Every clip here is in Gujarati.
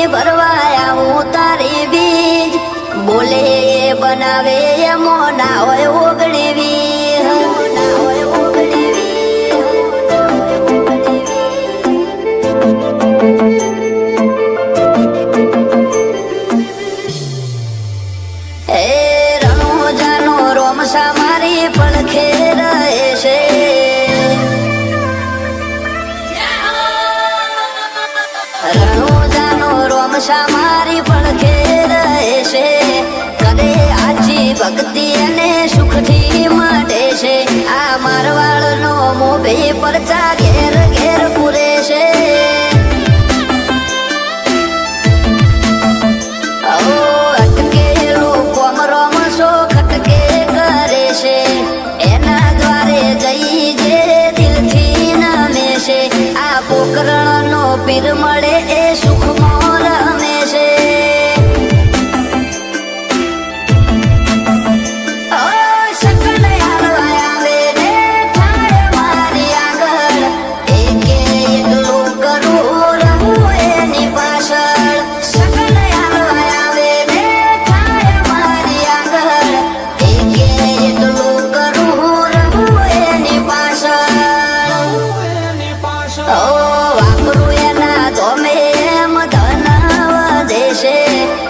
મેલી ભરવાયા હું તારી બીજ બોલે એ બનાવે એમો ના હોય ઓગળવી ના હોય ઓગળવી એ રણોજાનો રોમસા મારી પડખે રહે છે રણોજાનો રોમસા મારી પડખે રહે છે કરે આજી ભક્તિ અને સુખથી મળે છે આ મારવાડનો મોભે પરચા ઘેર ઘેર પૂરે છે અટકેલું કોમ રોમસો ખટકે કરે છે એના દ્વારે જઈ જે દિલથી નમે છે આ પોકરણનો પીર મળે એ સુખમાં રમે છે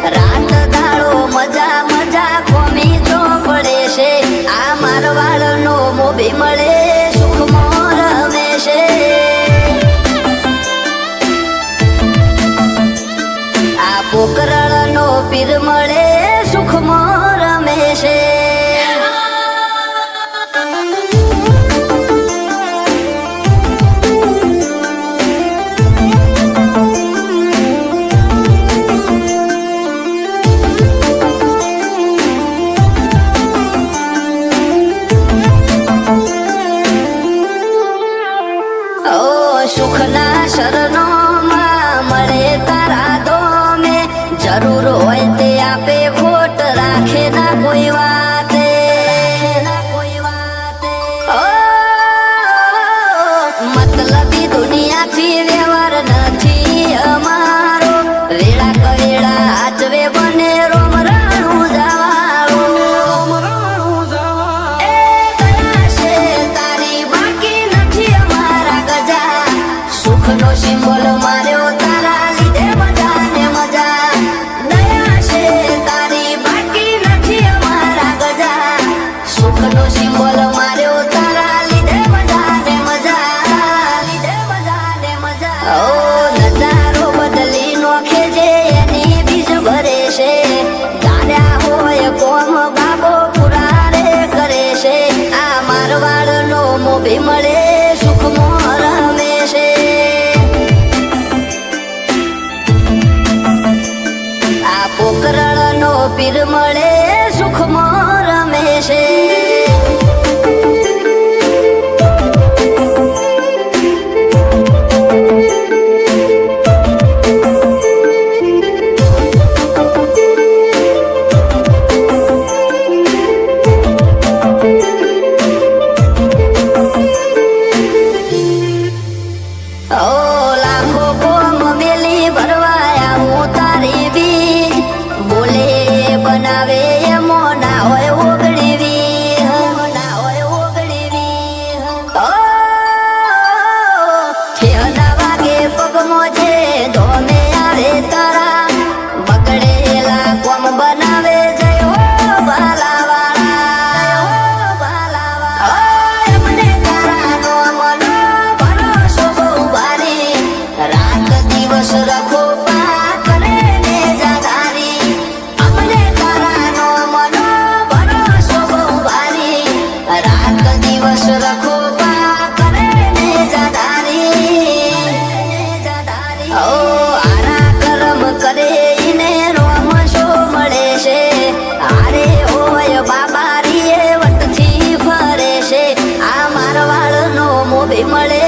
રાત દાડો મજા મજા ખોમી જો પડે છે આ મારવાડનો મોભી મળે સુખમાં રમે છે આ પોકરણનો પીર મળે સુખમાં રમે છે સુખના શરણોમાં મળે તારા દોમે જરૂર હોય તે આપે ખોટ રાખે ના કોઈ વાતે મતલબી દુનિયાથી વ્યવહાર નથી અમારો વેળા કવેળા આચવે બને રોમ રાણું જવાળો એ દયા છે તારી બાકી નથી અમારા ગજા સુખનો સિંબોલ માર્યો તારા લીધે મજા ને મજા દયા છે તારી બાકી નથી અમારા ગજા સુખનો સિંબોલ માર્યો તારા લીધે મજા ને મજા લીધે મજા ને મજા ઓ નજારો બદલી નોખે જે એની બીજ ભરે છે દાડ્યા હોય કોમ બાબો પુરારે કરે છે આ મારવાડનો મોભી મળે સુખમાં રમે છે આ પોકરણનો પીર મળે સુખમાં રમે છે લાખો કોમ મેલી ભરવાયા હું તારી બીજ બોલે બનાવે એમો ના હોય ઓગળવી ના હોય ઓગળવી ઠેહના વાગે પગમો છે ધોમે આવે તારા બગડેલા કોમ બનાવે જયો ભાલાવાળા એમને તારાનો મનો ભરોસો બહુ ભારી રાત દિવસ રખો પા કરે ને જાધારી અમને તારાનો મનો ભરોસો બહુ ભારી રાત દિવસ રખો પા કરે ને જાધારી ઓ આરા કરમ કરે ઈને રોમશો મળે છે આરે હોય બાબારી એ વટથી ફરે છે આ મારવાડનો મોભી મળે